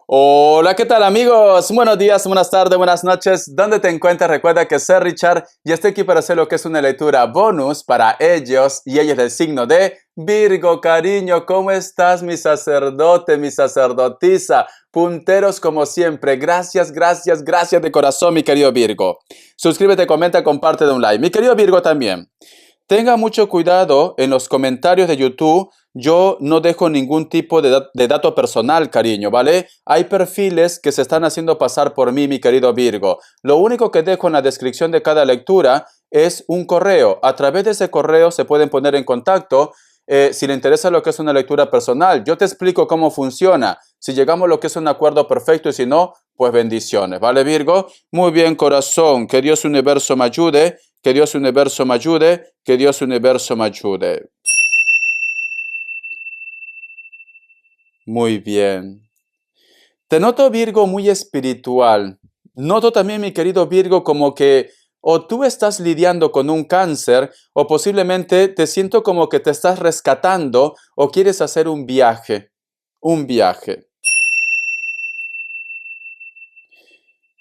Hola, ¿qué tal amigos? Buenos días, buenas tardes, buenas noches. ¿Dónde te encuentras? Recuerda que soy Richard y estoy aquí para hacer lo que es una lectura bonus para ellos y ellas del signo de Virgo. Cariño, ¿cómo estás, mi sacerdote, mi sacerdotisa? Punteros como siempre. Gracias, gracias, gracias de corazón, mi querido Virgo. Suscríbete, comenta, comparte de un like. Mi querido Virgo también. Tenga mucho cuidado en los comentarios de YouTube. Yo no dejo ningún tipo de dato personal, cariño, ¿vale? Hay perfiles que se están haciendo pasar por mí, mi querido Virgo. Lo único que dejo en la descripción de cada lectura es un correo. A través de ese correo se pueden poner en contacto si le interesa lo que es una lectura personal. Yo te explico cómo funciona. Si llegamos a lo que es un acuerdo perfecto y si no, pues bendiciones, ¿vale, Virgo? Muy bien, corazón. Que Dios universo me ayude. Que Dios universo me ayude, que Dios universo me ayude. Muy bien. Te noto, Virgo, muy espiritual. Noto también, mi querido Virgo, como que o tú estás lidiando con un cáncer o posiblemente te siento como que te estás rescatando o quieres hacer un viaje. Un viaje.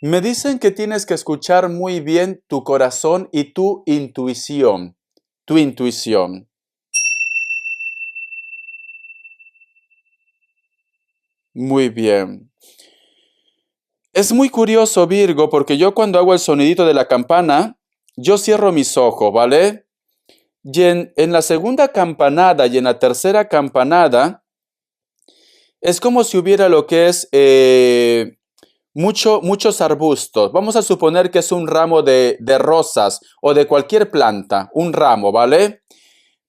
Me dicen que tienes que escuchar muy bien tu corazón y tu intuición. Tu intuición. Muy bien. Es muy curioso, Virgo, porque yo cuando hago el sonidito de la campana, yo cierro mis ojos, ¿vale? Y en la segunda campanada y en la tercera campanada, es como si hubiera lo que es muchos arbustos. Vamos a suponer que es un ramo de rosas o de cualquier planta, un ramo, ¿vale?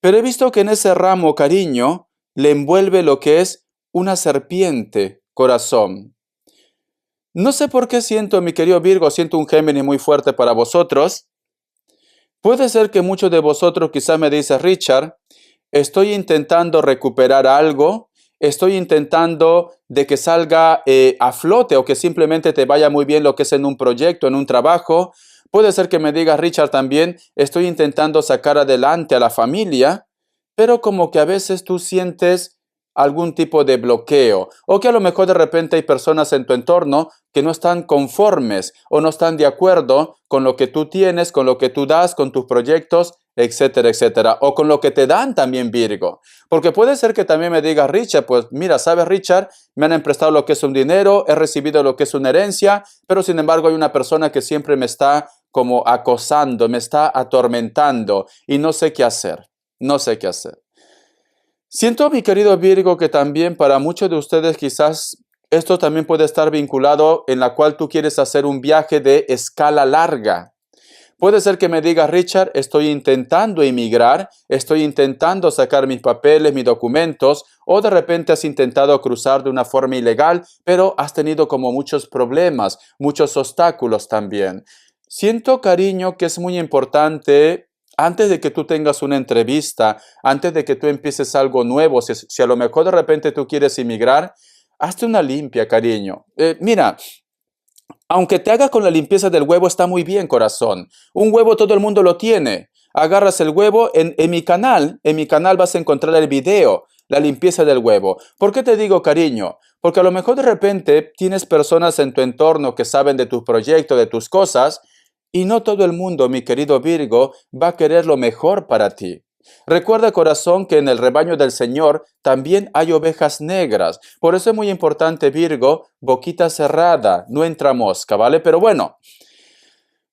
Pero he visto que en ese ramo, cariño, le envuelve lo que es una serpiente, corazón. No sé por qué siento, mi querido Virgo, siento un Géminis muy fuerte para vosotros. Puede ser que muchos de vosotros quizás me dicen, Richard, estoy intentando recuperar algo, estoy intentando de que salga a flote o que simplemente te vaya muy bien lo que es en un proyecto, en un trabajo. Puede ser que me digas, Richard, también estoy intentando sacar adelante a la familia, pero como que a veces tú sientes algún tipo de bloqueo o que a lo mejor de repente hay personas en tu entorno que no están conformes o no están de acuerdo con lo que tú tienes, con lo que tú das, con tus proyectos, etcétera, etcétera, o con lo que te dan también, Virgo. Porque puede ser que también me digas, Richard, pues mira, ¿sabes, Richard? Me han emprestado lo que es un dinero, he recibido lo que es una herencia, pero sin embargo hay una persona que siempre me está como acosando, me está atormentando y no sé qué hacer, no sé qué hacer. Siento, mi querido Virgo, que también para muchos de ustedes quizás esto también puede estar vinculado en la cual tú quieres hacer un viaje de escala larga. Puede ser que me digas, Richard, estoy intentando emigrar, estoy intentando sacar mis papeles, mis documentos, o de repente has intentado cruzar de una forma ilegal, pero has tenido como muchos problemas, muchos obstáculos también. Siento, cariño, que es muy importante, antes de que tú tengas una entrevista, antes de que tú empieces algo nuevo, si a lo mejor de repente tú quieres emigrar, hazte una limpia, cariño. Mira, aunque te hagas con la limpieza del huevo, está muy bien, corazón. Un huevo todo el mundo lo tiene. Agarras el huevo, en mi canal vas a encontrar el video, la limpieza del huevo. ¿Por qué te digo, cariño? Porque a lo mejor de repente tienes personas en tu entorno que saben de tus proyectos, de tus cosas, y no todo el mundo, mi querido Virgo, va a querer lo mejor para ti. Recuerda, corazón, que en el rebaño del Señor también hay ovejas negras. Por eso es muy importante, Virgo, boquita cerrada, no entra mosca, ¿vale? Pero bueno,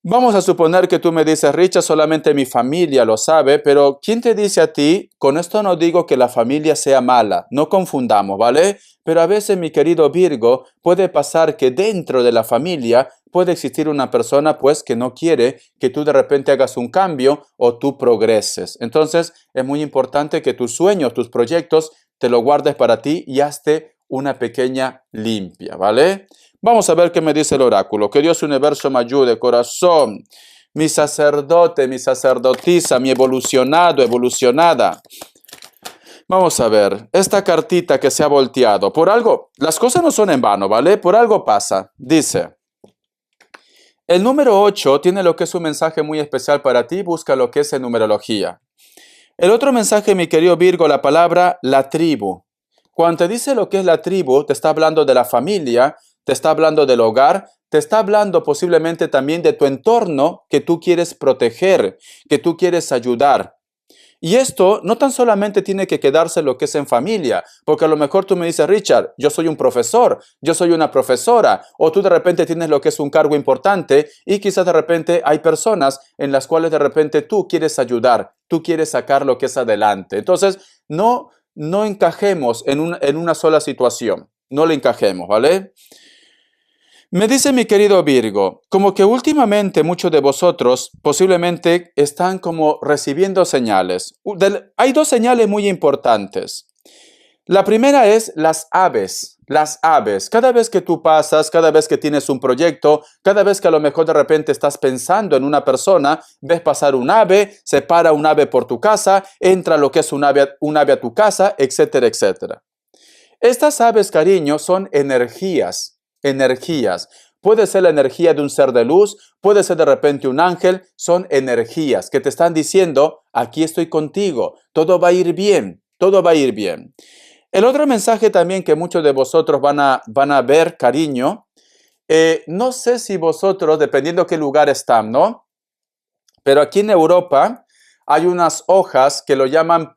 vamos a suponer que tú me dices, Richard, solamente mi familia lo sabe, pero ¿quién te dice a ti? Con esto no digo que la familia sea mala, no confundamos, ¿vale? Pero a veces, mi querido Virgo, puede pasar que dentro de la familia puede existir una persona, pues, que no quiere que tú de repente hagas un cambio o tú progreses. Entonces, es muy importante que tus sueños, tus proyectos, te lo guardes para ti y hazte una pequeña limpia, ¿vale? Vamos a ver qué me dice el oráculo. Que Dios universo me ayude, corazón. Mi sacerdote, mi sacerdotisa, mi evolucionado, evolucionada. Vamos a ver, esta cartita que se ha volteado. Por algo, las cosas no son en vano, ¿vale? Por algo pasa. Dice, el número 8 tiene lo que es un mensaje muy especial para ti. Busca lo que es en numerología. El otro mensaje, mi querido Virgo, la palabra la tribu. Cuando te dice lo que es la tribu, te está hablando de la familia, te está hablando del hogar, te está hablando posiblemente también de tu entorno que tú quieres proteger, que tú quieres ayudar. Y esto no tan solamente tiene que quedarse lo que es en familia, porque a lo mejor tú me dices, Richard, yo soy un profesor, yo soy una profesora, o tú de repente tienes lo que es un cargo importante y quizás de repente hay personas en las cuales de repente tú quieres ayudar, tú quieres sacar lo que es adelante. Entonces, no encajemos en una sola situación, no le encajemos, ¿vale? Me dice mi querido Virgo, como que últimamente muchos de vosotros posiblemente están como recibiendo señales. Hay dos señales muy importantes. La primera es las aves. Las aves. Cada vez que tú pasas, cada vez que tienes un proyecto, cada vez que a lo mejor de repente estás pensando en una persona, ves pasar un ave, se para un ave por tu casa, entra lo que es un ave a tu casa, etcétera, etcétera. Estas aves, cariño, son energías, energías. Puede ser la energía de un ser de luz, puede ser de repente un ángel, son energías que te están diciendo, aquí estoy contigo, todo va a ir bien, todo va a ir bien. El otro mensaje también que muchos de vosotros van a ver, cariño, no sé si vosotros, dependiendo qué lugar están, ¿no? Pero aquí en Europa hay unas hojas que lo llaman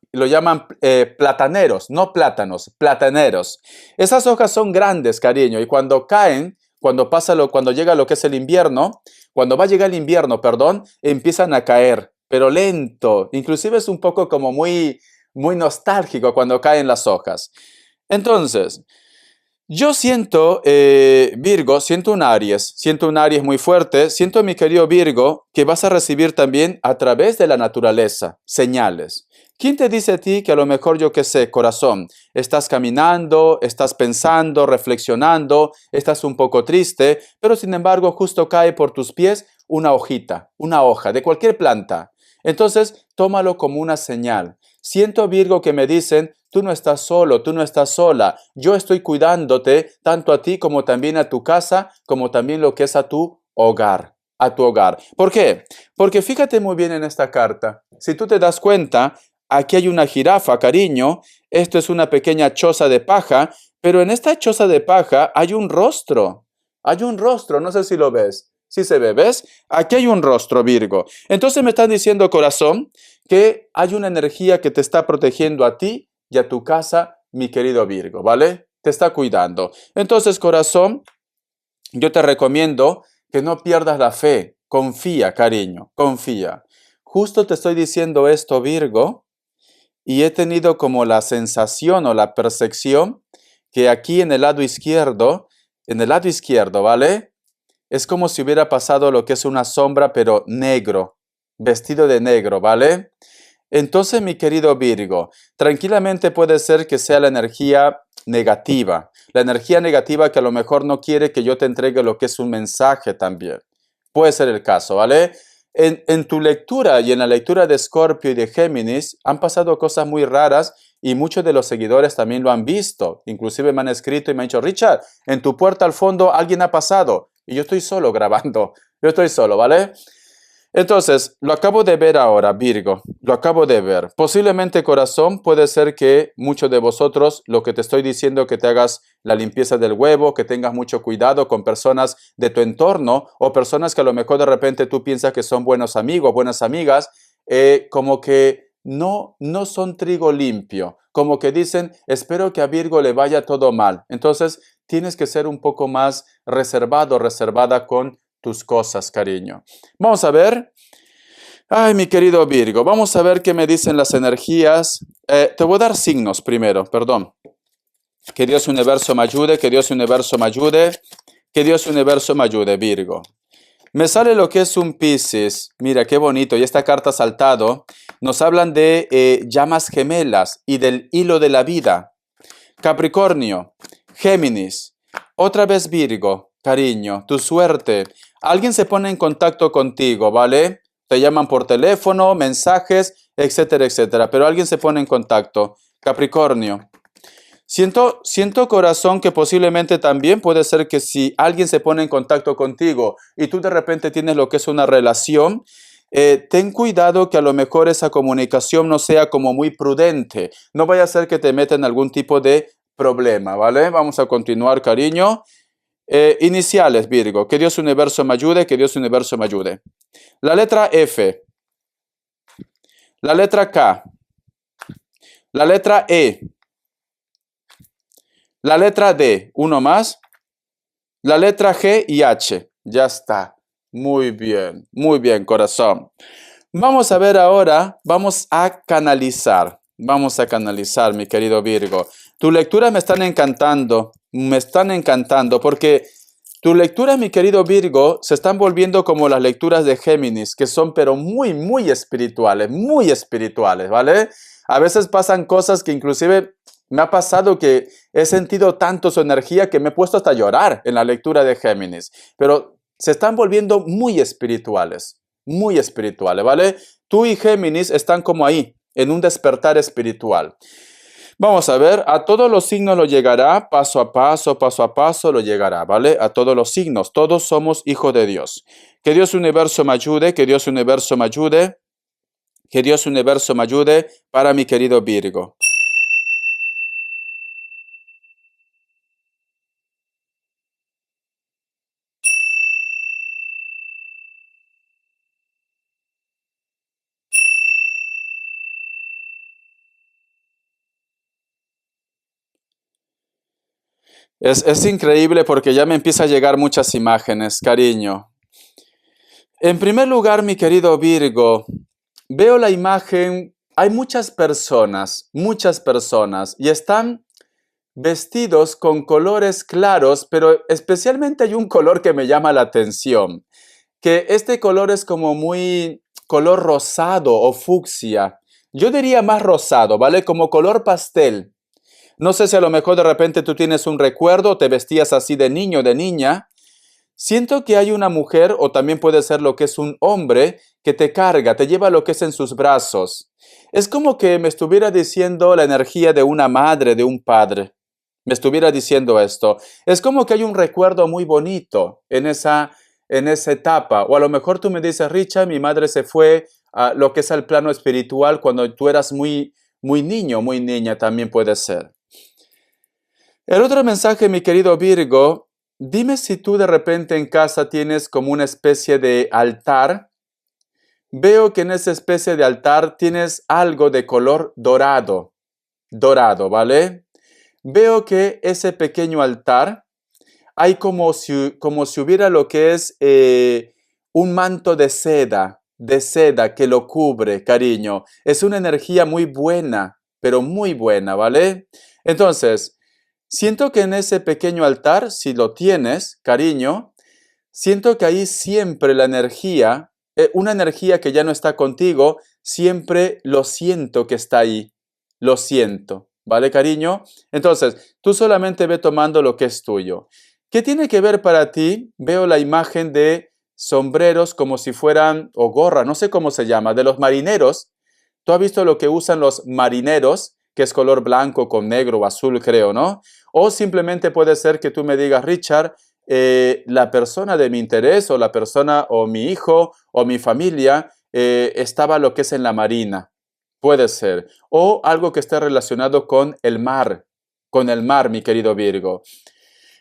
plataneros, no plátanos, plataneros. Esas hojas son grandes, cariño, y cuando caen, cuando llega lo que es el invierno, cuando va a llegar el invierno, perdón, empiezan a caer, pero lento. Inclusive es un poco como muy nostálgico cuando caen las hojas. Entonces, yo siento, Virgo, siento un Aries muy fuerte, siento, mi querido Virgo, que vas a recibir también a través de la naturaleza señales. ¿Quién te dice a ti que a lo mejor, yo qué sé, corazón, estás caminando, estás pensando, reflexionando, estás un poco triste, pero sin embargo justo cae por tus pies una hojita, una hoja de cualquier planta? Entonces, tómalo como una señal. Siento, Virgo, que me dicen, tú no estás solo, tú no estás sola. Yo estoy cuidándote tanto a ti como también a tu casa, como también lo que es a tu hogar, a tu hogar. ¿Por qué? Porque fíjate muy bien en esta carta. Si tú te das cuenta, aquí hay una jirafa, cariño. Esto es una pequeña choza de paja, pero en esta choza de paja hay un rostro. Hay un rostro, no sé si lo ves. Sí se ve, ¿ves? Aquí hay un rostro, Virgo. Entonces me están diciendo, corazón, que hay una energía que te está protegiendo a ti y a tu casa, mi querido Virgo, ¿vale? Te está cuidando. Entonces, corazón, yo te recomiendo que no pierdas la fe. Confía, cariño, confía. Justo te estoy diciendo esto, Virgo, y he tenido como la sensación o la percepción que aquí en el lado izquierdo, ¿vale? Es como si hubiera pasado lo que es una sombra, pero negro, vestido de negro, ¿vale? Entonces, mi querido Virgo, tranquilamente puede ser que sea la energía negativa que a lo mejor no quiere que yo te entregue lo que es un mensaje también. Puede ser el caso, ¿vale? En tu lectura y en la lectura de Escorpio y de Géminis han pasado cosas muy raras y muchos de los seguidores también lo han visto. Inclusive me han escrito y me han dicho, Richard, en tu puerta al fondo alguien ha pasado y yo estoy solo grabando. Yo estoy solo, ¿vale? Entonces, lo acabo de ver ahora, Virgo, lo acabo de ver. Posiblemente, corazón, puede ser que muchos de vosotros, lo que te estoy diciendo, que te hagas la limpieza del huevo, que tengas mucho cuidado con personas de tu entorno o personas que a lo mejor de repente tú piensas que son buenos amigos, buenas amigas, como que no son trigo limpio, como que dicen, espero que a Virgo le vaya todo mal. Entonces, tienes que ser un poco más reservado, reservada con tus cosas, cariño. Vamos a ver. Ay, mi querido Virgo, vamos a ver qué me dicen las energías. Te voy a dar signos primero, perdón. Que Dios Universo me ayude, que Dios Universo me ayude, que Dios Universo me ayude, Virgo. Me sale lo que es un Piscis. Mira, qué bonito. Y esta carta ha saltado. Nos hablan de llamas gemelas y del hilo de la vida. Capricornio, Géminis. Otra vez Virgo, cariño, tu suerte. Alguien se pone en contacto contigo, ¿vale? Te llaman por teléfono, mensajes, etcétera, etcétera. Pero alguien se pone en contacto. Capricornio. Siento, corazón, que posiblemente también puede ser que si alguien se pone en contacto contigo y tú de repente tienes lo que es una relación, ten cuidado que a lo mejor esa comunicación no sea como muy prudente. No vaya a ser que te metan en algún tipo de problema, ¿vale? Vamos a continuar, cariño. Iniciales, Virgo. Que Dios Universo me ayude, que Dios Universo me ayude. La letra F. La letra K. La letra E. La letra D. Uno más. La letra G y H. Ya está. Muy bien, corazón. Vamos a ver ahora, vamos a canalizar. Vamos a canalizar, mi querido Virgo. Tus lecturas me están encantando porque tus lecturas, mi querido Virgo, se están volviendo como las lecturas de Géminis, que son pero muy espirituales, ¿vale? A veces pasan cosas que inclusive me ha pasado que he sentido tanto su energía que me he puesto hasta a llorar en la lectura de Géminis, pero se están volviendo muy espirituales, ¿vale? Tú y Géminis están como ahí, en un despertar espiritual. Vamos a ver, a todos los signos lo llegará, paso a paso lo llegará, ¿vale? A todos los signos, todos somos hijos de Dios. Que Dios Universo me ayude, que Dios Universo me ayude, que Dios Universo me ayude para mi querido Virgo. Es increíble porque ya me empieza a llegar muchas imágenes, cariño. En primer lugar, mi querido Virgo, veo la imagen, hay muchas personas, y están vestidos con colores claros, pero especialmente hay un color que me llama la atención, que este color es como muy color rosado o fucsia. Yo diría más rosado, ¿vale? Como color pastel. No sé si a lo mejor de repente tú tienes un recuerdo, te vestías así de niño, de niña. Siento que hay una mujer, o también puede ser lo que es un hombre, que te carga, te lleva lo que es en sus brazos. Es como que me estuviera diciendo la energía de una madre, de un padre. Me estuviera diciendo esto. Es como que hay un recuerdo muy bonito en esa etapa. O a lo mejor tú me dices, Richard, mi madre se fue a lo que es el plano espiritual cuando tú eras muy niño, muy niña, también puede ser. El otro mensaje, mi querido Virgo, dime si tú de repente en casa tienes como una especie de altar. Veo que en esa especie de altar tienes algo de color dorado, ¿vale? Veo que ese pequeño altar hay como si hubiera lo que es un manto de seda que lo cubre, cariño. Es una energía muy buena, pero muy buena, ¿vale? Entonces, siento que en ese pequeño altar, si lo tienes, cariño, siento que ahí siempre la energía, una energía que ya no está contigo, siempre lo siento que está ahí. Lo siento, ¿vale, cariño? Entonces, tú solamente ve tomando lo que es tuyo. ¿Qué tiene que ver para ti? Veo la imagen de sombreros como si fueran, o gorra, no sé cómo se llama, de los marineros. ¿Tú has visto lo que usan los marineros, que es color blanco con negro o azul, creo, ¿no? O simplemente puede ser que tú me digas, Richard, la persona de mi interés o la persona o mi hijo o mi familia estaba lo que es en la marina. Puede ser. O algo que esté relacionado con el mar, mi querido Virgo.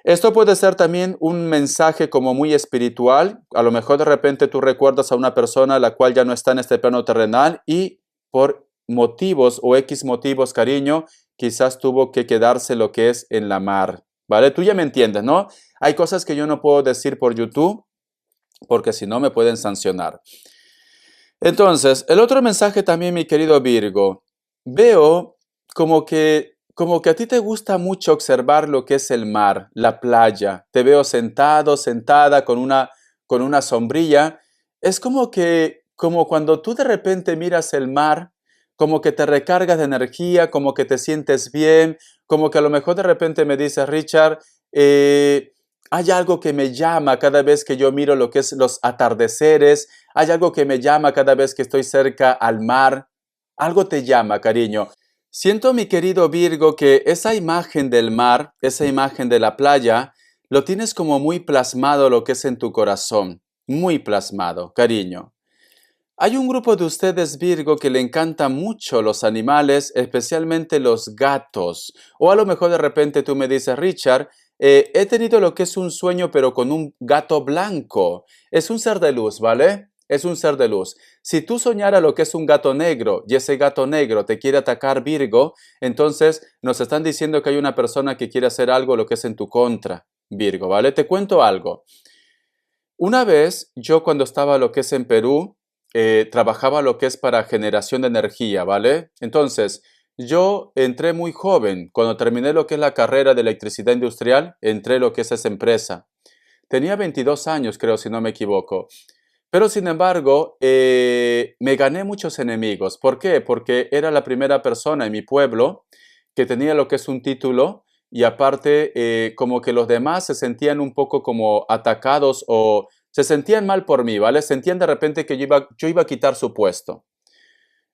Esto puede ser también un mensaje como muy espiritual. A lo mejor de repente tú recuerdas a una persona la cual ya no está en este plano terrenal y por motivos o X motivos, cariño, quizás tuvo que quedarse lo que es en la mar. ¿Vale? Tú ya me entiendes, ¿no? Hay cosas que yo no puedo decir por YouTube porque si no me pueden sancionar. Entonces, el otro mensaje también, mi querido Virgo, veo como que a ti te gusta mucho observar lo que es el mar, la playa. Te veo sentado, sentada con una sombrilla. Es como cuando tú de repente miras el mar, como que te recargas de energía, como que te sientes bien, como que a lo mejor de repente me dices, Richard, hay algo que me llama cada vez que yo miro lo que es los atardeceres, hay algo que me llama cada vez que estoy cerca al mar. Algo te llama, cariño. Siento, mi querido Virgo, que esa imagen del mar, esa imagen de la playa, lo tienes como muy plasmado lo que es en tu corazón. Muy plasmado, cariño. Hay un grupo de ustedes, Virgo, que le encantan mucho los animales, especialmente los gatos. O a lo mejor de repente tú me dices, Richard, he tenido lo que es un sueño, pero con un gato blanco. Es un ser de luz, ¿vale? Es un ser de luz. Si tú soñara lo que es un gato negro y ese gato negro te quiere atacar, Virgo, entonces nos están diciendo que hay una persona que quiere hacer algo lo que es en tu contra, Virgo, ¿vale? Te cuento algo. Una vez, yo cuando estaba lo que es en Perú, trabajaba lo que es para generación de energía, ¿vale? Entonces, yo entré muy joven. Cuando terminé lo que es la carrera de electricidad industrial, entré lo que es esa empresa. Tenía 22 años, creo, si no me equivoco. Pero sin embargo, me gané muchos enemigos. ¿Por qué? Porque era la primera persona en mi pueblo que tenía lo que es un título y aparte como que los demás se sentían un poco como atacados o se sentían mal por mí, ¿vale? Sentían de repente que yo iba a quitar su puesto.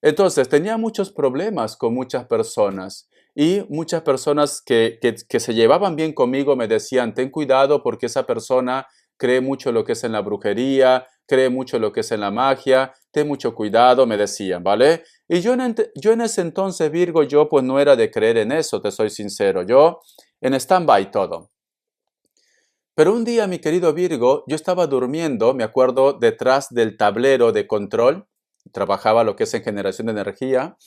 Entonces, tenía muchos problemas con muchas personas y muchas personas que se llevaban bien conmigo me decían, ten cuidado porque esa persona cree mucho lo que es en la brujería, cree mucho lo que es en la magia, ten mucho cuidado, me decían, ¿vale? Y yo en ese entonces, Virgo, yo pues no era de creer en eso, te soy sincero, yo en stand-by todo. Pero un día, mi querido Virgo, yo estaba durmiendo, me acuerdo, detrás del tablero de control, trabajaba lo que es en generación de energía,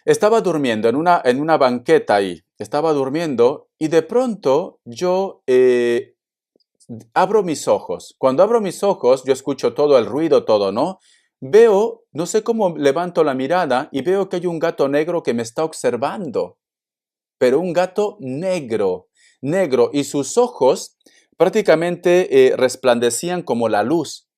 estaba durmiendo en una banqueta ahí, estaba durmiendo y de pronto yo abro mis ojos. Cuando abro mis ojos, yo escucho todo el ruido, todo, ¿no? Veo, no sé cómo levanto la mirada y veo que hay un gato negro que me está observando, pero un gato negro, negro, y sus ojos prácticamente resplandecían como la luz.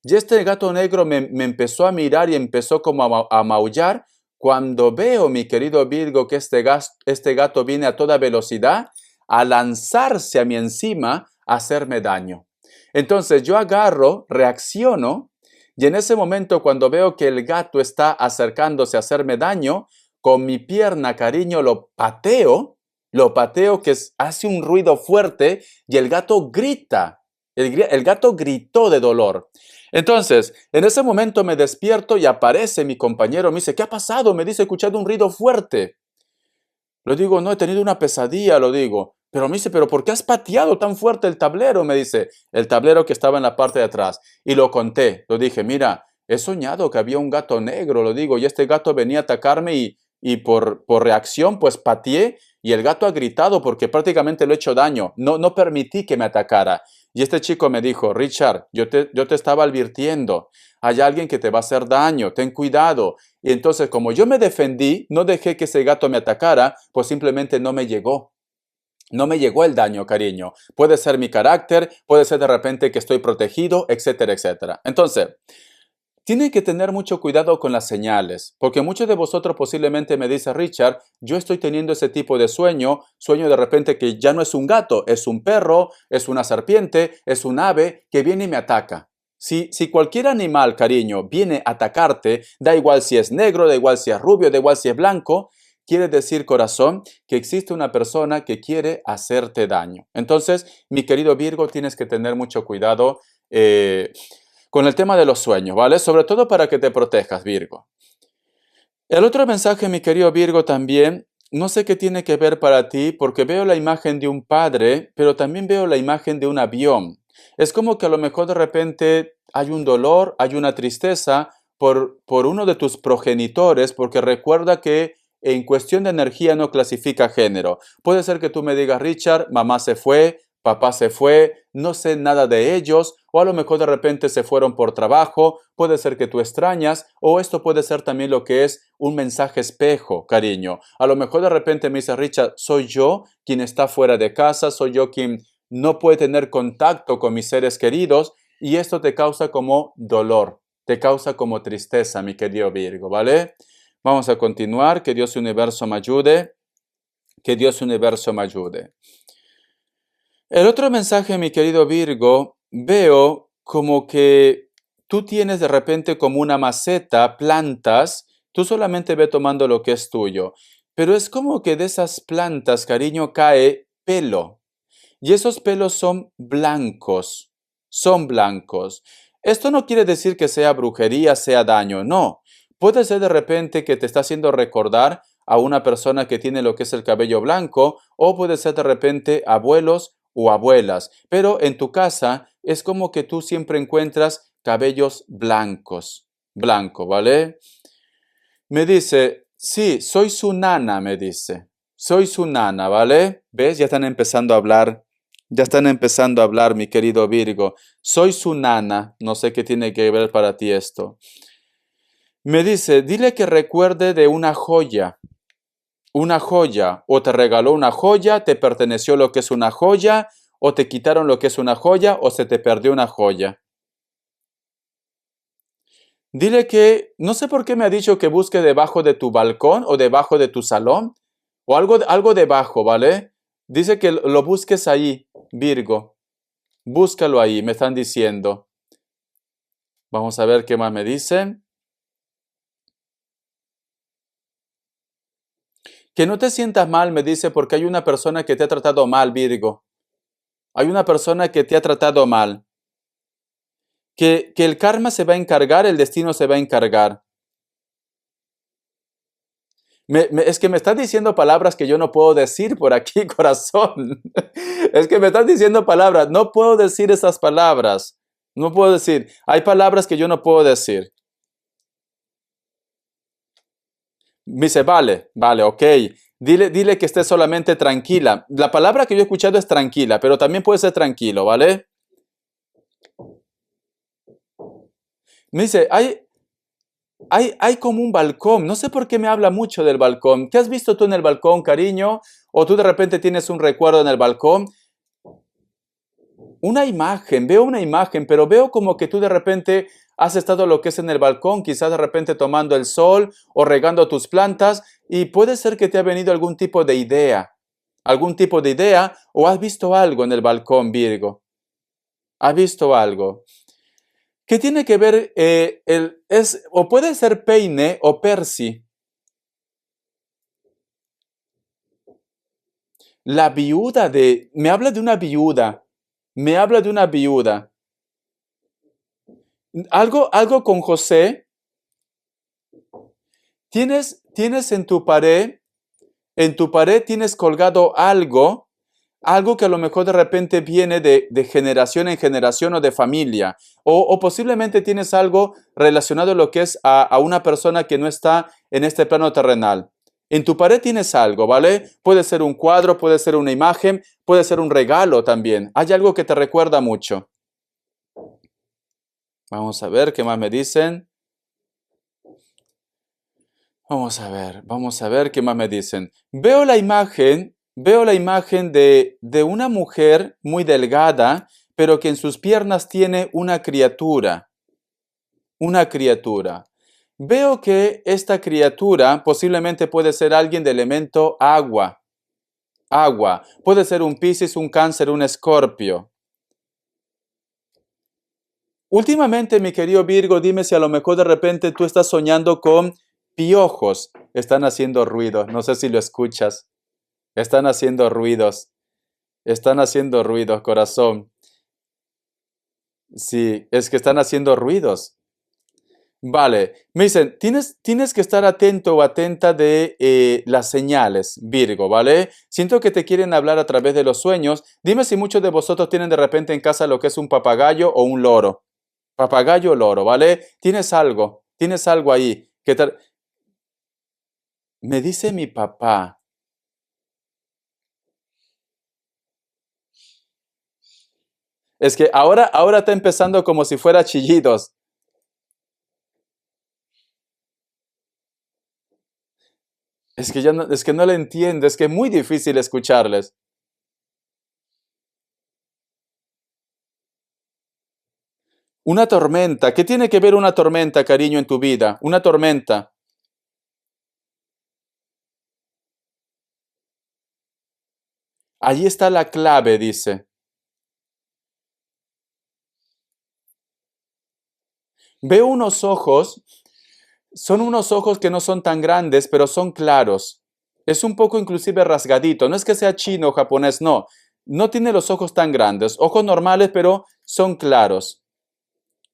Y este gato negro me empezó a mirar y empezó como a maullar. Cuando veo, mi querido Virgo, que este gato viene a toda velocidad a lanzarse a mi encima, a hacerme daño. Entonces yo agarro, reacciono, y en ese momento cuando veo que el gato está acercándose a hacerme daño, con mi pierna, cariño, lo pateo que hace un ruido fuerte y el gato grita. El gato gritó de dolor. Entonces, en ese momento me despierto y aparece mi compañero. Me dice, ¿qué ha pasado? Me dice, he escuchado un ruido fuerte. Le digo, no, he tenido una pesadilla, lo digo. Pero me dice, ¿pero por qué has pateado tan fuerte el tablero? Me dice, el tablero que estaba en la parte de atrás. Y lo conté, lo dije, mira, he soñado que había un gato negro, lo digo, y este gato venía a atacarme y por reacción, pues pateé y el gato ha gritado porque prácticamente le he hecho daño. No permití que me atacara. Y este chico me dijo, Richard, yo te estaba advirtiendo, hay alguien que te va a hacer daño, ten cuidado. Y entonces, como yo me defendí, no dejé que ese gato me atacara, pues simplemente no me llegó. No me llegó el daño, cariño. Puede ser mi carácter, puede ser de repente que estoy protegido, etcétera, etcétera. Entonces, tienen que tener mucho cuidado con las señales, porque muchos de vosotros posiblemente me dicen, Richard, yo estoy teniendo ese tipo de sueño de repente que ya no es un gato, es un perro, es una serpiente, es un ave que viene y me ataca. Si cualquier animal, cariño, viene a atacarte, da igual si es negro, da igual si es rubio, da igual si es blanco, quiere decir, corazón, que existe una persona que quiere hacerte daño. Entonces, mi querido Virgo, tienes que tener mucho cuidado con el tema de los sueños, ¿vale? Sobre todo para que te protejas, Virgo. El otro mensaje, mi querido Virgo, también, no sé qué tiene que ver para ti, porque veo la imagen de un padre, pero también veo la imagen de un avión. Es como que a lo mejor de repente hay un dolor, hay una tristeza por uno de tus progenitores, porque recuerda que en cuestión de energía no clasifica género. Puede ser que tú me digas, Richard, mamá se fue, papá se fue, no sé nada de ellos, o a lo mejor de repente se fueron por trabajo, puede ser que tú extrañas, o esto puede ser también lo que es un mensaje espejo, cariño. A lo mejor de repente me dice, Richard, soy yo quien está fuera de casa, soy yo quien no puede tener contacto con mis seres queridos, y esto te causa como dolor, te causa como tristeza, mi querido Virgo, ¿vale? Vamos a continuar, que Dios universo me ayude, que Dios universo me ayude. El otro mensaje, mi querido Virgo, veo como que tú tienes de repente como una maceta, plantas, tú solamente ve tomando lo que es tuyo, pero es como que de esas plantas, cariño, cae pelo y esos pelos son blancos, son blancos. Esto no quiere decir que sea brujería, sea daño, no. Puede ser de repente que te está haciendo recordar a una persona que tiene lo que es el cabello blanco, o puede ser de repente abuelos o abuelas, pero en tu casa es como que tú siempre encuentras cabellos blancos, blanco, ¿vale? Me dice, sí, soy su nana, me dice, soy su nana, ¿vale? ¿Ves? Ya están empezando a hablar, mi querido Virgo, soy su nana, no sé qué tiene que ver para ti esto. Me dice, dile que recuerde de una joya, o te regaló una joya, te perteneció lo que es una joya, o te quitaron lo que es una joya, o se te perdió una joya. Dile que, no sé por qué me ha dicho que busque debajo de tu balcón o debajo de tu salón, o algo debajo, ¿vale? Dice que lo busques ahí, Virgo. Búscalo ahí, me están diciendo. Vamos a ver qué más me dicen. Que no te sientas mal, me dice, porque hay una persona que te ha tratado mal, Virgo. Hay una persona que te ha tratado mal. Que el karma se va a encargar, el destino se va a encargar. Es que me estás diciendo palabras que yo no puedo decir por aquí, corazón. Es que me estás diciendo palabras. No puedo decir esas palabras. No puedo decir. Hay palabras que yo no puedo decir. Me dice, vale, ok. Dile que esté solamente tranquila. La palabra que yo he escuchado es tranquila, pero también puede ser tranquilo, ¿vale? Me dice, hay como un balcón. No sé por qué me habla mucho del balcón. ¿Qué has visto tú en el balcón, cariño? O tú de repente tienes un recuerdo en el balcón. Veo una imagen, pero veo como que tú de repente has estado lo que es en el balcón, quizás de repente tomando el sol o regando tus plantas, y puede ser que te ha venido algún tipo de idea, o has visto algo en el balcón, Virgo. ¿Has visto algo? ¿Qué tiene que ver o puede ser peine o persi? Me habla de una viuda, me habla de una viuda. Algo con José. Tienes en tu pared tienes colgado algo que a lo mejor de repente viene de generación en generación o de familia, o posiblemente tienes algo relacionado a lo que es a una persona que no está en este plano terrenal. En tu pared tienes algo, ¿vale? Puede ser un cuadro, puede ser una imagen, puede ser un regalo también. Hay algo que te recuerda mucho. Vamos a ver qué más me dicen. Vamos a ver qué más me dicen. Veo la imagen de una mujer muy delgada, pero que en sus piernas tiene una criatura. Veo que esta criatura posiblemente puede ser alguien de elemento agua. Puede ser un Piscis, un Cáncer, un Escorpio. Últimamente, mi querido Virgo, dime si a lo mejor de repente tú estás soñando con piojos. Están haciendo ruidos, no sé si lo escuchas. Están haciendo ruidos. Están haciendo ruidos, corazón. Sí, es que están haciendo ruidos. Vale, me dicen, tienes que estar atento o atenta de las señales, Virgo, ¿vale? Siento que te quieren hablar a través de los sueños. Dime si muchos de vosotros tienen de repente en casa lo que es un papagayo o un loro. Papagayo o loro, ¿vale? Tienes algo ahí. Me dice mi papá. Es que ahora está empezando como si fuera chillidos. Es que no le entiendo, es que es muy difícil escucharles. Una tormenta. ¿Qué tiene que ver una tormenta, cariño, en tu vida? Una tormenta. Ahí está la clave, dice. Veo unos ojos, son unos ojos que no son tan grandes, pero son claros. Es un poco inclusive rasgadito. No es que sea chino o japonés, no. No tiene los ojos tan grandes. Ojos normales, pero son claros.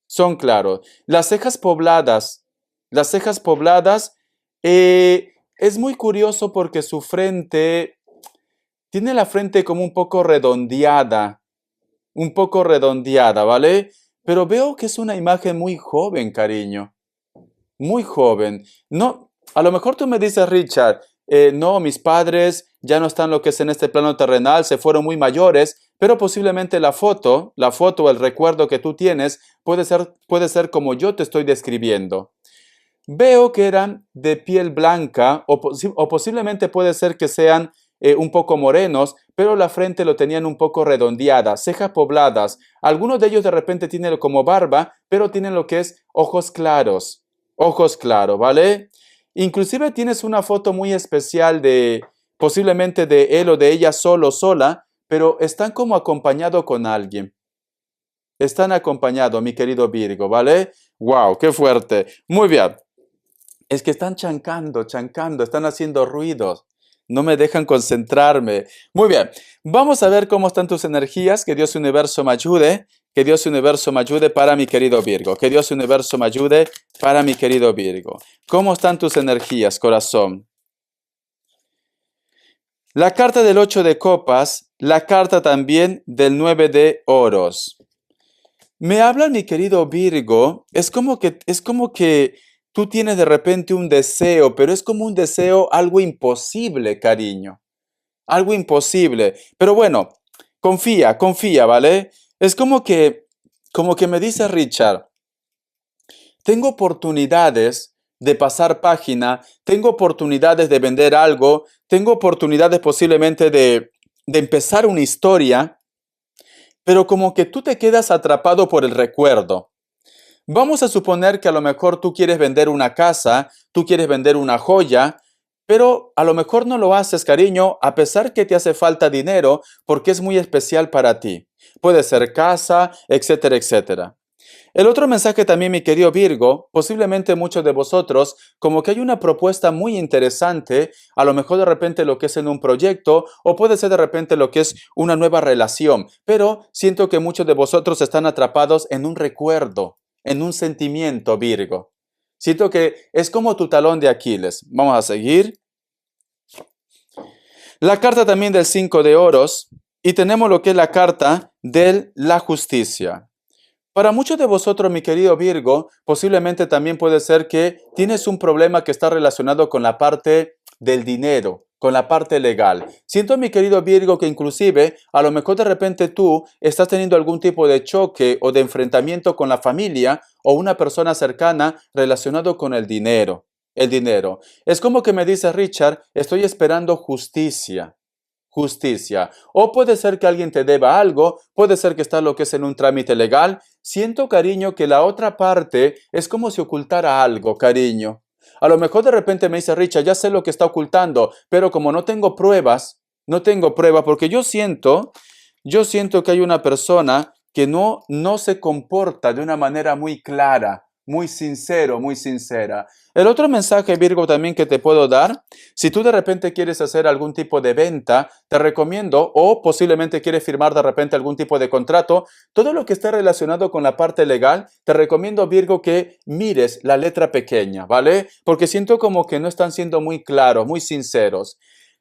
son claros. Las cejas pobladas, es muy curioso porque su frente, tiene la frente como un poco redondeada, ¿vale? Pero veo que es una imagen muy joven, cariño, muy joven. No, a lo mejor tú me dices, Richard, no, mis padres ya no están lo que es en este plano terrenal, se fueron muy mayores, pero posiblemente la foto o el recuerdo que tú tienes puede ser como yo te estoy describiendo. Veo que eran de piel blanca o posiblemente puede ser que sean un poco morenos, pero la frente lo tenían un poco redondeada, cejas pobladas. Algunos de ellos de repente tienen como barba, pero tienen lo que es ojos claros, ¿vale? Inclusive tienes una foto muy especial de posiblemente de él o de ella solo, sola, pero están como acompañado con alguien. Están acompañados, mi querido Virgo, ¿vale? ¡Wow! ¡Qué fuerte! Muy bien. Es que están chancando, están haciendo ruidos. No me dejan concentrarme. Muy bien, vamos a ver cómo están tus energías. Que Dios Universo me ayude. Que Dios Universo me ayude para mi querido Virgo. Que Dios Universo me ayude para mi querido Virgo. ¿Cómo están tus energías, corazón? La carta del 8 de copas, la carta también del 9 de oros. Me habla mi querido Virgo, es como que tú tienes de repente un deseo, pero es como un deseo algo imposible, cariño, algo imposible. Pero bueno, confía, ¿vale? Es como que me dice Richard, tengo oportunidades de pasar página, tengo oportunidades de vender algo, tengo oportunidades posiblemente de empezar una historia, pero como que tú te quedas atrapado por el recuerdo. Vamos a suponer que a lo mejor tú quieres vender una casa, tú quieres vender una joya, pero a lo mejor no lo haces, cariño, a pesar que te hace falta dinero porque es muy especial para ti. Puede ser casa, etcétera, etcétera. El otro mensaje también, mi querido Virgo, posiblemente muchos de vosotros, como que hay una propuesta muy interesante, a lo mejor de repente lo que es en un proyecto, o puede ser de repente lo que es una nueva relación, pero siento que muchos de vosotros están atrapados en un recuerdo, en un sentimiento, Virgo. Siento que es como tu talón de Aquiles. Vamos a seguir. La carta también del 5 de oros, y tenemos lo que es la carta de la justicia. Para muchos de vosotros, mi querido Virgo, posiblemente también puede ser que tienes un problema que está relacionado con la parte del dinero, con la parte legal. Siento, mi querido Virgo, que inclusive a lo mejor de repente tú estás teniendo algún tipo de choque o de enfrentamiento con la familia o una persona cercana relacionado con el dinero. El dinero. Es como que me dice Richard, estoy esperando justicia. O puede ser que alguien te deba algo, puede ser que está lo que es en un trámite legal. Siento, cariño, que la otra parte es como si ocultara algo, cariño. A lo mejor de repente me dice Richard, ya sé lo que está ocultando, pero como no tengo pruebas, porque yo siento que hay una persona que no se comporta de una manera muy clara, muy sincera. El otro mensaje, Virgo, también que te puedo dar, si tú de repente quieres hacer algún tipo de venta, te recomiendo, o posiblemente quieres firmar de repente algún tipo de contrato, todo lo que esté relacionado con la parte legal, te recomiendo, Virgo, que mires la letra pequeña, ¿vale? Porque siento como que no están siendo muy claros, muy sinceros.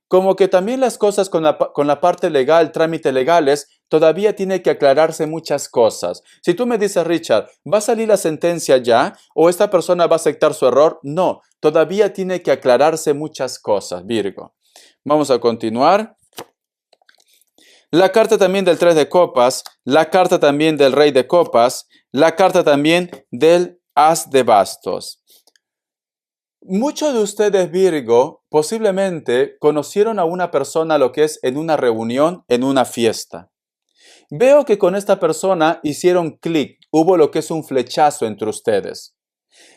Como que también las cosas con la parte legal, trámites legales, todavía tiene que aclararse muchas cosas. Si tú me dices, Richard, ¿va a salir la sentencia ya? ¿O esta persona va a aceptar su error? No, todavía tiene que aclararse muchas cosas, Virgo. Vamos a continuar. La carta también del 3 de copas, la carta también del rey de copas, la carta también del as de bastos. Muchos de ustedes, Virgo, posiblemente conocieron a una persona lo que es en una reunión, en una fiesta. Veo que con esta persona hicieron clic, hubo lo que es un flechazo entre ustedes.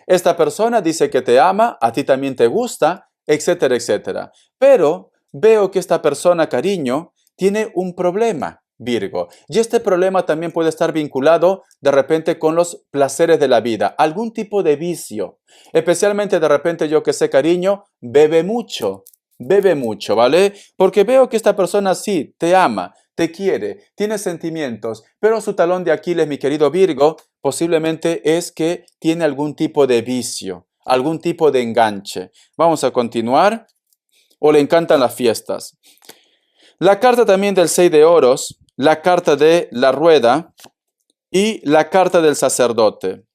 Esta persona dice que te ama, a ti también te gusta, etcétera, etcétera. Pero veo que esta persona, cariño, tiene un problema, Virgo. Y este problema también puede estar vinculado de repente con los placeres de la vida, algún tipo de vicio. Especialmente de repente yo que sé, cariño, bebe mucho, ¿vale? Porque veo que esta persona sí te ama, te quiere, tiene sentimientos, pero su talón de Aquiles, mi querido Virgo, posiblemente es que tiene algún tipo de vicio, algún tipo de enganche. Vamos a continuar. O le encantan las fiestas. La carta también del 6 de oros, la carta de la rueda y la carta del sacerdote.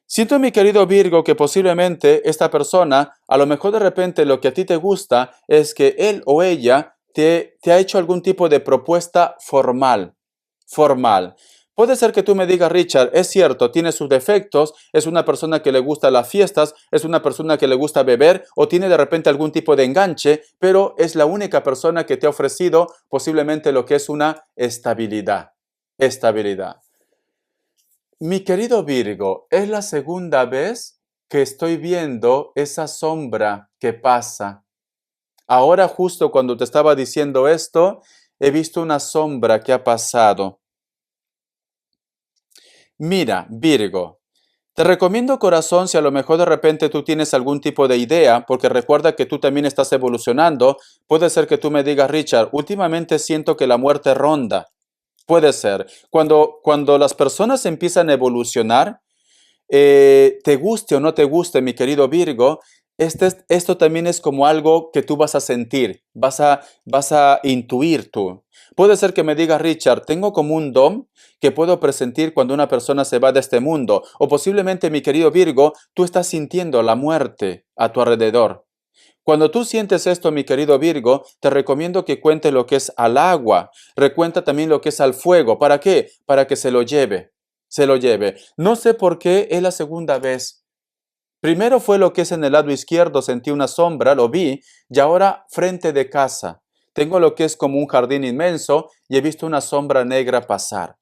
Siento, mi querido Virgo, que posiblemente esta persona, a lo mejor de repente lo que a ti te gusta es que él o ella te ha hecho algún tipo de propuesta formal. Puede ser que tú me digas, Richard, es cierto, tiene sus defectos, es una persona que le gusta las fiestas, es una persona que le gusta beber o tiene de repente algún tipo de enganche, pero es la única persona que te ha ofrecido posiblemente lo que es una estabilidad. Estabilidad. Mi querido Virgo, es la segunda vez que estoy viendo esa sombra que pasa. Ahora, justo cuando te estaba diciendo esto, he visto una sombra que ha pasado. Mira, Virgo, te recomiendo, corazón, si a lo mejor de repente tú tienes algún tipo de idea, porque recuerda que tú también estás evolucionando, puede ser que tú me digas, Richard, últimamente siento que la muerte ronda. Puede ser. Cuando las personas empiezan a evolucionar, te guste o no te guste, mi querido Virgo, esto también es como algo que tú vas a sentir, vas a intuir tú. Puede ser que me digas, Richard, tengo como un don que puedo presentir cuando una persona se va de este mundo. O posiblemente, mi querido Virgo, tú estás sintiendo la muerte a tu alrededor. Cuando tú sientes esto, mi querido Virgo, te recomiendo que cuentes lo que es al agua. Recuenta también lo que es al fuego. ¿Para qué? Para que se lo lleve. Se lo lleve. No sé por qué es la segunda vez. Primero fue lo que es en el lado izquierdo, sentí una sombra, lo vi, y ahora frente de casa. Tengo lo que es como un jardín inmenso y he visto una sombra negra pasar.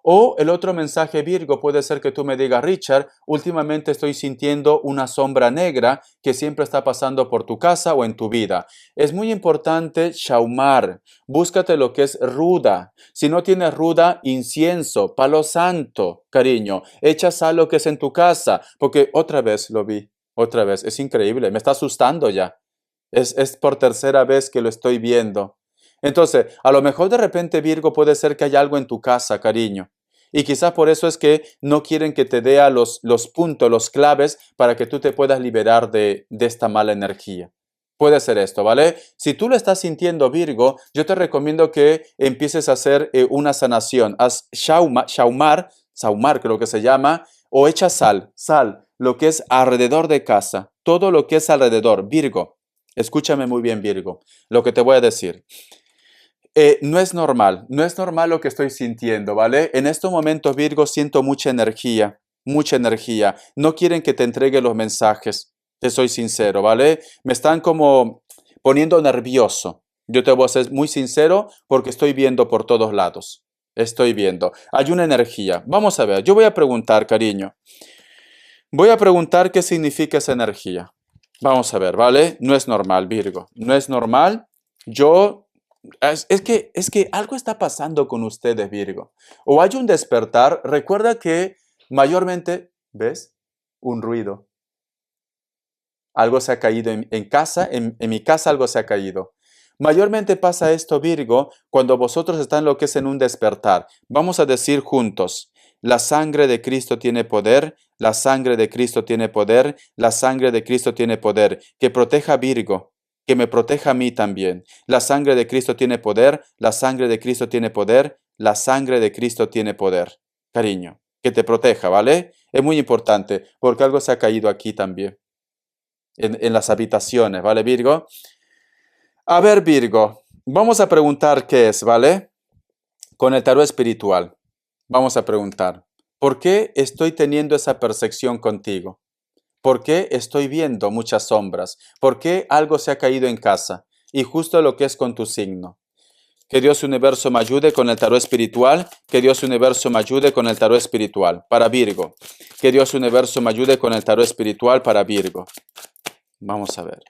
O el otro mensaje, Virgo, puede ser que tú me digas, Richard, últimamente estoy sintiendo una sombra negra que siempre está pasando por tu casa o en tu vida. Es muy importante shaumar. Búscate lo que es ruda. Si no tienes ruda, incienso, palo santo, cariño. Echa sal lo que es en tu casa, porque otra vez lo vi, otra vez. Es increíble, me está asustando ya. Es por tercera vez que lo estoy viendo. Entonces, a lo mejor de repente, Virgo, puede ser que haya algo en tu casa, cariño. Y quizás por eso es que no quieren que te dé los puntos, los claves, para que tú te puedas liberar de esta mala energía. Puede ser esto, ¿vale? Si tú lo estás sintiendo, Virgo, yo te recomiendo que empieces a hacer una sanación. Haz saumar creo que se llama, o echa sal, lo que es alrededor de casa, todo lo que es alrededor. Virgo, escúchame muy bien, Virgo, lo que te voy a decir. No es normal lo que estoy sintiendo, ¿vale? En estos momentos, Virgo, siento mucha energía, mucha energía. No quieren que te entregue los mensajes, te soy sincero, ¿vale? Me están como poniendo nervioso. Yo te voy a ser muy sincero porque estoy viendo por todos lados. Estoy viendo. Hay una energía. Vamos a ver, yo voy a preguntar, cariño. Voy a preguntar qué significa esa energía. Vamos a ver, ¿vale? No es normal, Virgo. No es normal. Yo es que algo está pasando con ustedes, Virgo. O hay un despertar. Recuerda que mayormente, ¿ves? Un ruido. Algo se ha caído en casa, en mi casa algo se ha caído. Mayormente pasa esto, Virgo, cuando vosotros están lo que es en un despertar. Vamos a decir juntos, la sangre de Cristo tiene poder, la sangre de Cristo tiene poder, la sangre de Cristo tiene poder. Que proteja a Virgo, que me proteja a mí también. La sangre de Cristo tiene poder, la sangre de Cristo tiene poder, la sangre de Cristo tiene poder. Cariño, que te proteja, ¿vale? Es muy importante, porque algo se ha caído aquí también en las habitaciones, ¿vale, Virgo? A ver, Virgo, vamos a preguntar qué es, ¿vale? Con el tarot espiritual. Vamos a preguntar, ¿por qué estoy teniendo esa percepción contigo? ¿Por qué estoy viendo muchas sombras? ¿Por qué algo se ha caído en casa? Y justo lo que es con tu signo. Que Dios Universo me ayude con el tarot espiritual. Que Dios Universo me ayude con el tarot espiritual para Virgo. Que Dios Universo me ayude con el tarot espiritual para Virgo. Vamos a ver.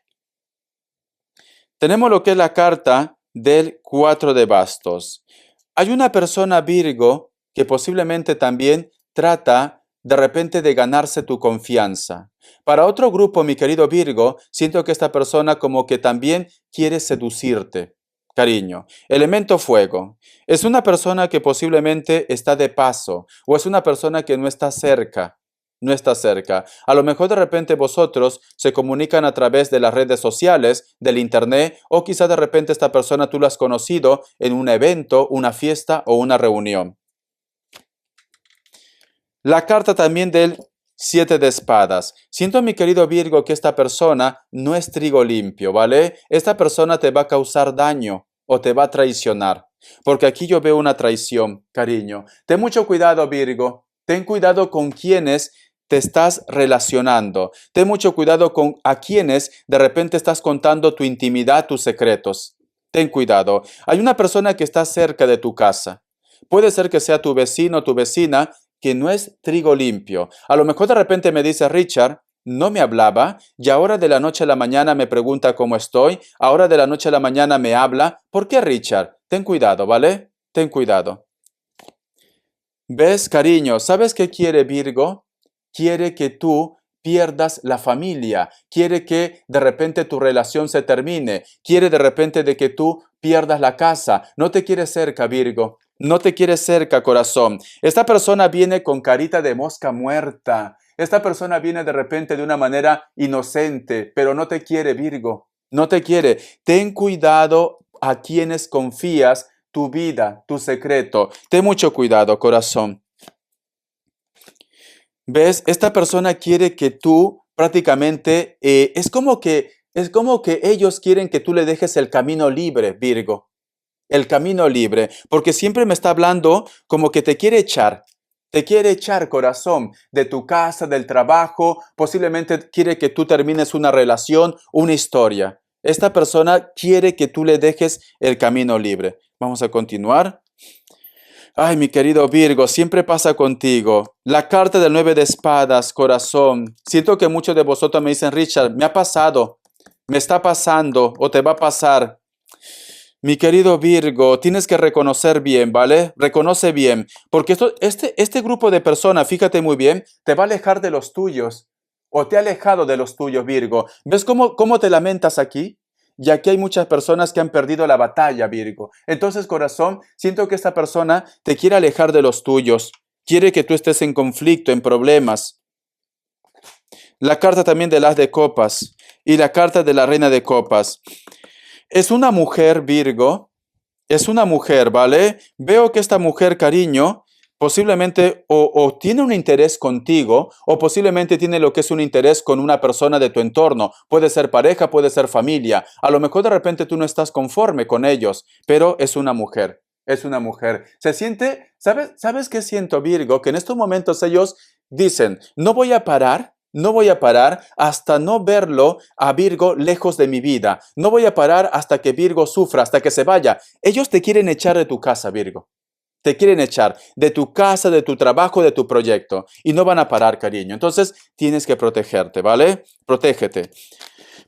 Tenemos lo que es la carta del 4 de bastos. Hay una persona, Virgo, que posiblemente también trata de repente de ganarse tu confianza. Para otro grupo, mi querido Virgo, siento que esta persona como que también quiere seducirte. cariño. Elemento fuego. Es una persona que posiblemente está de paso o es una persona que no está cerca. No está cerca. A lo mejor de repente vosotros se comunican a través de las redes sociales, del internet, o quizá de repente esta persona tú la has conocido en un evento, una fiesta o una reunión. La carta también del 7 de espadas. Siento, mi querido Virgo, que esta persona no es trigo limpio, ¿vale? Esta persona te va a causar daño o te va a traicionar. Porque aquí yo veo una traición, cariño. Ten mucho cuidado, Virgo. Ten cuidado con quienes te estás relacionando. Ten mucho cuidado con a quienes de repente estás contando tu intimidad, tus secretos. Ten cuidado. Hay una persona que está cerca de tu casa. Puede ser que sea tu vecino o tu vecina que no es trigo limpio. A lo mejor de repente me dice, Richard, no me hablaba y ahora de la noche a la mañana me pregunta cómo estoy, ahora de la noche a la mañana me habla. ¿Por qué, Richard? Ten cuidado, ¿vale? Ten cuidado. ¿Ves, cariño? ¿Sabes qué quiere Virgo? Quiere que tú pierdas la familia, quiere que de repente tu relación se termine, quiere de repente de que tú pierdas la casa, no te quiere cerca, Virgo, no te quiere cerca, corazón. Esta persona viene con carita de mosca muerta, esta persona viene de repente de una manera inocente, pero no te quiere, Virgo, no te quiere. Ten cuidado a quienes confías tu vida, tu secreto. Ten mucho cuidado, corazón. ¿Ves? Esta persona quiere que tú prácticamente, es como que ellos quieren que tú le dejes el camino libre, Virgo. El camino libre. Porque siempre me está hablando como que te quiere echar. Te quiere echar, corazón, de tu casa, del trabajo. Posiblemente quiere que tú termines una relación, una historia. Esta persona quiere que tú le dejes el camino libre. Vamos a continuar. Ay, mi querido Virgo, siempre pasa contigo. La carta del 9 de espadas, corazón. Siento que muchos de vosotros me dicen, Richard, me ha pasado, me está pasando o te va a pasar. Mi querido Virgo, tienes que reconocer bien, ¿vale? Reconoce bien, porque este grupo de personas, fíjate muy bien, te va a alejar de los tuyos o te ha alejado de los tuyos, Virgo. ¿Ves cómo te lamentas aquí? Y aquí hay muchas personas que han perdido la batalla, Virgo. Entonces, corazón, siento que esta persona te quiere alejar de los tuyos, quiere que tú estés en conflicto, en problemas. La carta también del as de copas y la carta de la reina de copas. Es una mujer, Virgo, es una mujer, ¿vale? Veo que esta mujer, cariño, posiblemente o tiene un interés contigo o posiblemente tiene lo que es un interés con una persona de tu entorno. Puede ser pareja, puede ser familia. A lo mejor de repente tú no estás conforme con ellos, pero es una mujer. Es una mujer. Se siente, ¿sabes qué siento, Virgo? Que en estos momentos ellos dicen, no voy a parar hasta no verlo a Virgo lejos de mi vida. No voy a parar hasta que Virgo sufra, hasta que se vaya. Ellos te quieren echar de tu casa, Virgo. Te quieren echar de tu casa, de tu trabajo, de tu proyecto. Y no van a parar, cariño. Entonces tienes que protegerte, ¿vale? Protégete.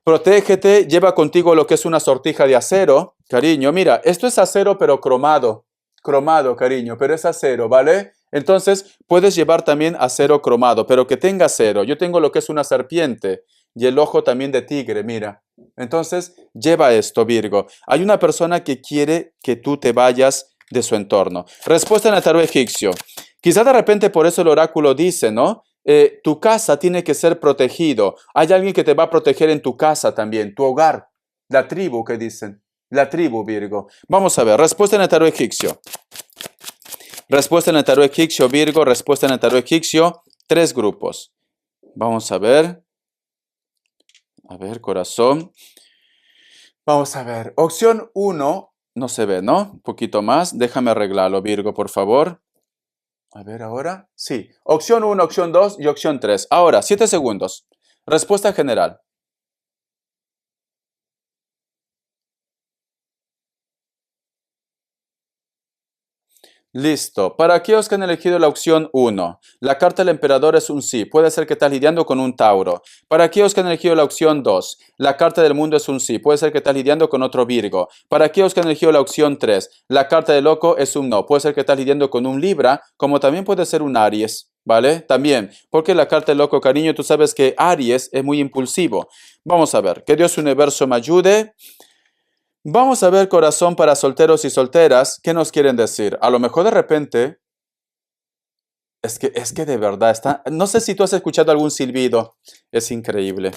Protégete, lleva contigo lo que es una sortija de acero. Cariño, mira, esto es acero pero cromado. Cromado, cariño, pero es acero, ¿vale? Entonces puedes llevar también acero cromado, pero que tenga acero. Yo tengo lo que es una serpiente y el ojo también de tigre, mira. Entonces lleva esto, Virgo. Hay una persona que quiere que tú te vayas de su entorno. Respuesta en el tarot egipcio. Quizá de repente por eso el oráculo dice, ¿no? Tu casa tiene que ser protegido. Hay alguien que te va a proteger en tu casa también, tu hogar, la tribu que dicen. La tribu, Virgo. Vamos a ver, respuesta en el tarot egipcio. Respuesta en el tarot egipcio, Virgo. Respuesta en el tarot egipcio. 3 grupos. Vamos a ver. A ver, corazón. Vamos a ver. Opción 1. No se ve, ¿no? Un poquito más. Déjame arreglarlo, Virgo, por favor. A ver ahora. Sí. Opción 1, opción 2 y opción 3. Ahora, 7 segundos. Respuesta general. Listo. Para aquellos que han elegido la opción 1, la carta del emperador es un sí. Puede ser que estás lidiando con un Tauro. Para aquellos que han elegido la opción 2, la carta del mundo es un sí. Puede ser que estás lidiando con otro Virgo. Para aquellos que han elegido la opción 3, la carta del loco es un no. Puede ser que estás lidiando con un Libra, como también puede ser un Aries. ¿Vale? También, porque la carta del loco, cariño, tú sabes que Aries es muy impulsivo. Vamos a ver, que Dios universo me ayude. Vamos a ver, corazón, para solteros y solteras, ¿qué nos quieren decir? A lo mejor de repente, es que de verdad está, no sé si tú has escuchado algún silbido, es increíble.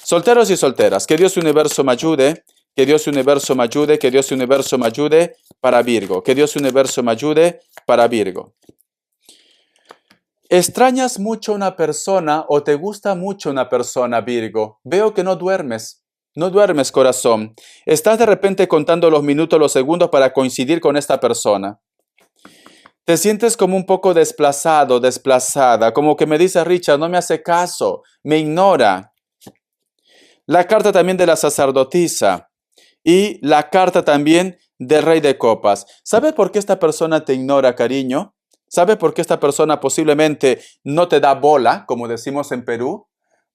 Solteros y solteras, que Dios universo me ayude, que Dios universo me ayude, que Dios universo me ayude para Virgo, que Dios universo me ayude para Virgo. ¿Extrañas mucho a una persona o te gusta mucho una persona, Virgo? Veo que no duermes. No duermes, corazón. Estás de repente contando los minutos, los segundos para coincidir con esta persona. Te sientes como un poco desplazado, desplazada, como que me dice Richard, no me hace caso, me ignora. La carta también de la sacerdotisa y la carta también del rey de copas. ¿Sabe por qué esta persona te ignora, cariño? ¿Sabe por qué esta persona posiblemente no te da bola, como decimos en Perú?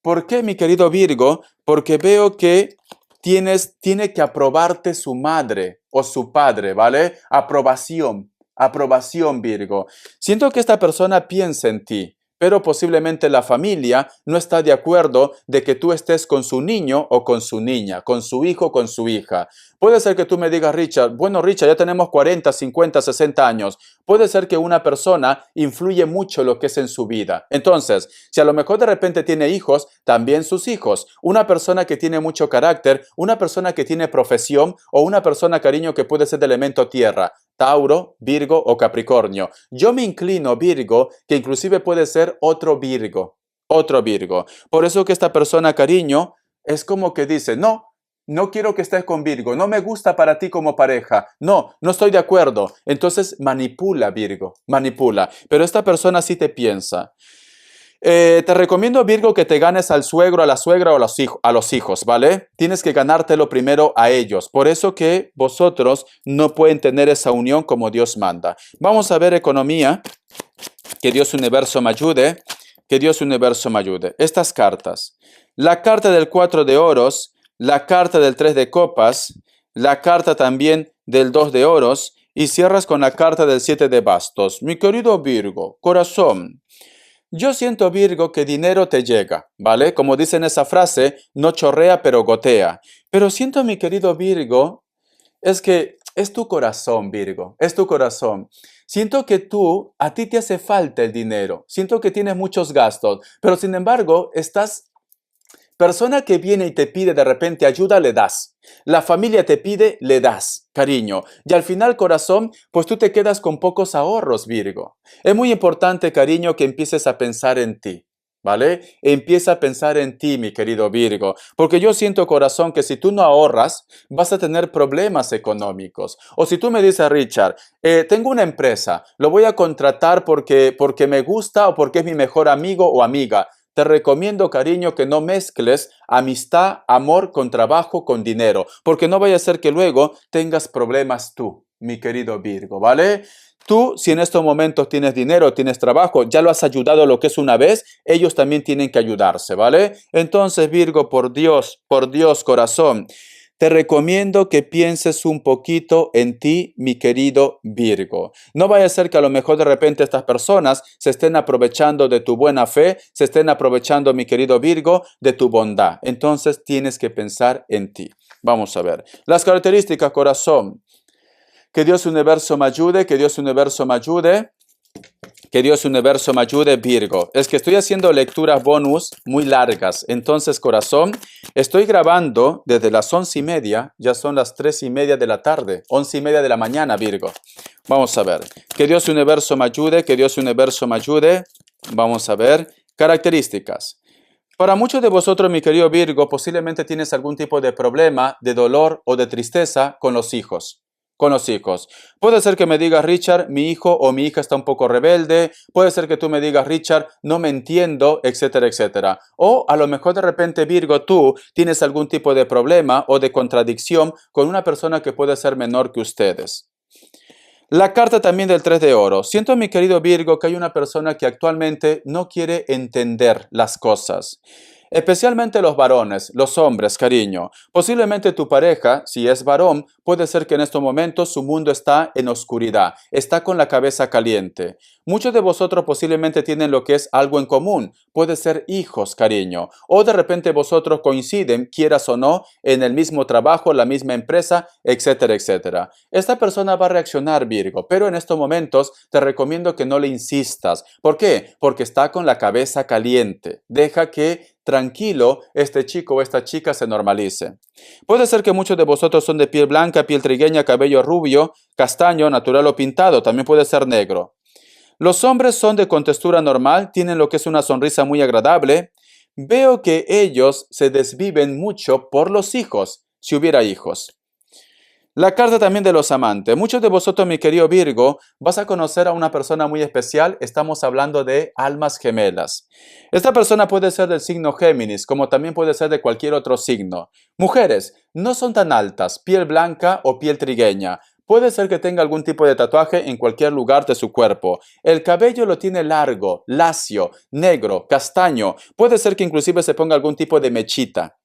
¿Por qué, mi querido Virgo? Porque veo que tiene que aprobarte su madre o su padre, ¿vale? Aprobación, aprobación, Virgo. Siento que esta persona piensa en ti, pero posiblemente la familia no está de acuerdo de que tú estés con su niño o con su niña, con su hijo o con su hija. Puede ser que tú me digas, Richard, bueno, Richard, ya tenemos 40, 50, 60 años. Puede ser que una persona influye mucho lo que es en su vida. Entonces, si a lo mejor de repente tiene hijos, también sus hijos. Una persona que tiene mucho carácter, una persona que tiene profesión o una persona, cariño, que puede ser de elemento tierra. Tauro, Virgo o Capricornio. Yo me inclino, Virgo, que inclusive puede ser otro Virgo. Otro Virgo. Por eso que esta persona, cariño, es como que dice, no, no quiero que estés con Virgo, no me gusta para ti como pareja, no, no estoy de acuerdo. Entonces manipula, Virgo, manipula. Pero esta persona sí te piensa. Te recomiendo, Virgo, que te ganes al suegro, a la suegra o a los hijos, ¿vale? Tienes que ganártelo primero a ellos. Por eso que vosotros no pueden tener esa unión como Dios manda. Vamos a ver economía. Que Dios universo me ayude. Que Dios universo me ayude. Estas cartas. La carta del 4 de oros, la carta del 3 de copas, la carta también del 2 de oros y cierras con la carta del 7 de bastos. Mi querido Virgo, corazón. Yo siento, Virgo, que dinero te llega, ¿vale? Como dicen esa frase, no chorrea pero gotea. Pero siento, mi querido Virgo, es que es tu corazón, Virgo, es tu corazón. Siento que a ti te hace falta el dinero. Siento que tienes muchos gastos, pero sin embargo, persona que viene y te pide de repente ayuda, le das. La familia te pide, le das, cariño. Y al final, corazón, pues tú te quedas con pocos ahorros, Virgo. Es muy importante, cariño, que empieces a pensar en ti, ¿vale? Empieza a pensar en ti, mi querido Virgo. Porque yo siento, corazón, que si tú no ahorras, vas a tener problemas económicos. O si tú me dices, Richard, tengo una empresa, lo voy a contratar porque me gusta o porque es mi mejor amigo o amiga. Te recomiendo, cariño, que no mezcles amistad, amor con trabajo, con dinero, porque no vaya a ser que luego tengas problemas tú, mi querido Virgo, ¿vale? Tú, si en estos momentos tienes dinero, tienes trabajo, ya lo has ayudado lo que es una vez, ellos también tienen que ayudarse, ¿vale? Entonces, Virgo, por Dios, corazón, te recomiendo que pienses un poquito en ti, mi querido Virgo. No vaya a ser que a lo mejor de repente estas personas se estén aprovechando de tu buena fe, se estén aprovechando, mi querido Virgo, de tu bondad. Entonces tienes que pensar en ti. Vamos a ver. Las características, corazón. Que Dios universo me ayude, que Dios universo me ayude. Que Dios universo me ayude, Virgo. Es que estoy haciendo lecturas bonus muy largas. Entonces, corazón, estoy grabando desde las 11:30. Ya son las 3:30 de la tarde. 11:30 de la mañana, Virgo. Vamos a ver. Que Dios universo me ayude. Que Dios universo me ayude. Vamos a ver. Características. Para muchos de vosotros, mi querido Virgo, posiblemente tienes algún tipo de problema, de dolor o de tristeza con los hijos. Con los hijos. Puede ser que me digas, Richard, mi hijo o mi hija está un poco rebelde. Puede ser que tú me digas, Richard, no me entiendo, etcétera, etcétera. O a lo mejor de repente, Virgo, tú tienes algún tipo de problema o de contradicción con una persona que puede ser menor que ustedes. La carta también del 3 de oro. Siento, mi querido Virgo, que hay una persona que actualmente no quiere entender las cosas. Especialmente los varones, los hombres, cariño. Posiblemente tu pareja, si es varón, puede ser que en estos momentos su mundo está en oscuridad, está con la cabeza caliente. Muchos de vosotros posiblemente tienen lo que es algo en común. Puede ser hijos, cariño. O de repente vosotros coinciden, quieras o no, en el mismo trabajo, la misma empresa, etcétera, etcétera. Esta persona va a reaccionar, Virgo, pero en estos momentos te recomiendo que no le insistas. ¿Por qué? Porque está con la cabeza caliente. Deja que tranquilo este chico o esta chica se normalice. Puede ser que muchos de vosotros son de piel blanca, piel trigueña, cabello rubio, castaño, natural o pintado. También puede ser negro. Los hombres son de contextura normal, tienen lo que es una sonrisa muy agradable. Veo que ellos se desviven mucho por los hijos, si hubiera hijos. La carta también de los amantes. Muchos de vosotros, mi querido Virgo, vas a conocer a una persona muy especial. Estamos hablando de almas gemelas. Esta persona puede ser del signo Géminis, como también puede ser de cualquier otro signo. Mujeres, no son tan altas, piel blanca o piel trigueña. Puede ser que tenga algún tipo de tatuaje en cualquier lugar de su cuerpo. El cabello lo tiene largo, lacio, negro, castaño. Puede ser que inclusive se ponga algún tipo de mechita.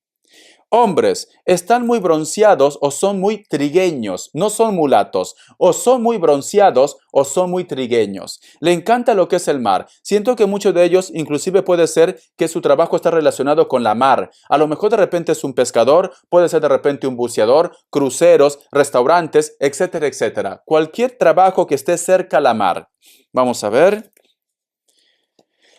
Hombres, están muy bronceados o son muy trigueños, no son mulatos, o son muy bronceados o son muy trigueños. Le encanta lo que es el mar. Siento que muchos de ellos inclusive puede ser que su trabajo está relacionado con la mar. A lo mejor de repente es un pescador, puede ser de repente un buceador, cruceros, restaurantes, etcétera, etcétera. Cualquier trabajo que esté cerca a la mar. Vamos a ver.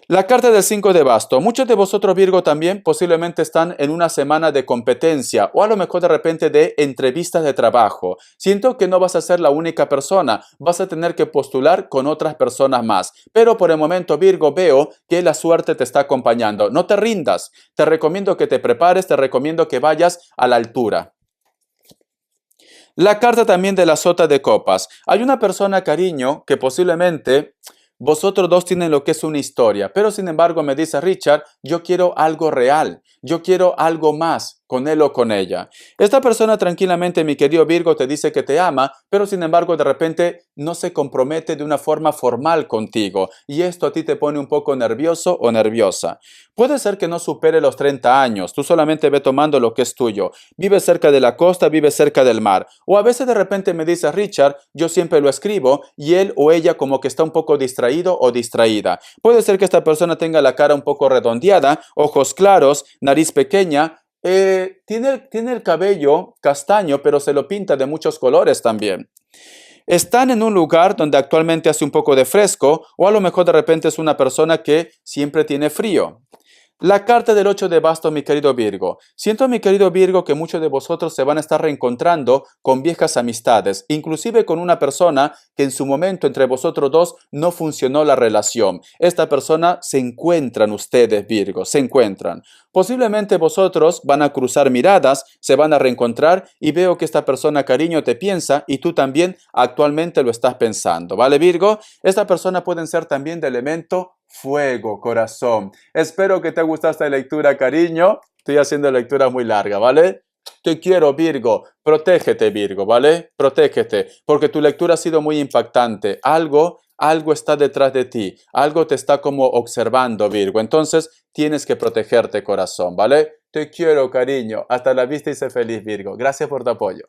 La carta del 5 de basto. Muchos de vosotros, Virgo, también posiblemente están en una semana de competencia o a lo mejor de repente de entrevistas de trabajo. Siento que no vas a ser la única persona, vas a tener que postular con otras personas más. Pero por el momento, Virgo, veo que la suerte te está acompañando. No te rindas, te recomiendo que te prepares, te recomiendo que vayas a la altura. La carta también de la sota de copas. Hay una persona, cariño, que posiblemente vosotros dos tienen lo que es una historia, pero sin embargo me dice Richard, yo quiero algo real, yo quiero algo más con él o con ella. Esta persona tranquilamente, mi querido Virgo, te dice que te ama, pero sin embargo de repente no se compromete de una forma formal contigo y esto a ti te pone un poco nervioso o nerviosa. Puede ser que no supere los 30 años, tú solamente ve tomando lo que es tuyo. Vive cerca de la costa, vive cerca del mar. O a veces de repente me dice Richard, yo siempre lo escribo y él o ella como que está un poco distraído o distraída. Puede ser que esta persona tenga la cara un poco redondeada, ojos claros, nariz pequeña. Tiene el cabello castaño, pero se lo pinta de muchos colores también. Están en un lugar donde actualmente hace un poco de fresco o a lo mejor de repente es una persona que siempre tiene frío. La carta del 8 de bastos, mi querido Virgo. Siento, mi querido Virgo, que muchos de vosotros se van a estar reencontrando con viejas amistades, inclusive con una persona que en su momento entre vosotros dos no funcionó la relación. Esta persona se encuentran ustedes, Virgo, se encuentran. Posiblemente vosotros van a cruzar miradas, se van a reencontrar y veo que esta persona, cariño, te piensa y tú también actualmente lo estás pensando, ¿vale, Virgo? Esta persona pueden ser también de elemento fuego, corazón. Espero que te guste esta lectura, cariño. Estoy haciendo lectura muy larga, ¿vale? Te quiero, Virgo. Protégete, Virgo, ¿vale? Protégete, porque tu lectura ha sido muy impactante. Algo está detrás de ti. Algo te está como observando, Virgo. Entonces, tienes que protegerte, corazón, ¿vale? Te quiero, cariño. Hasta la vista y sé feliz, Virgo. Gracias por tu apoyo.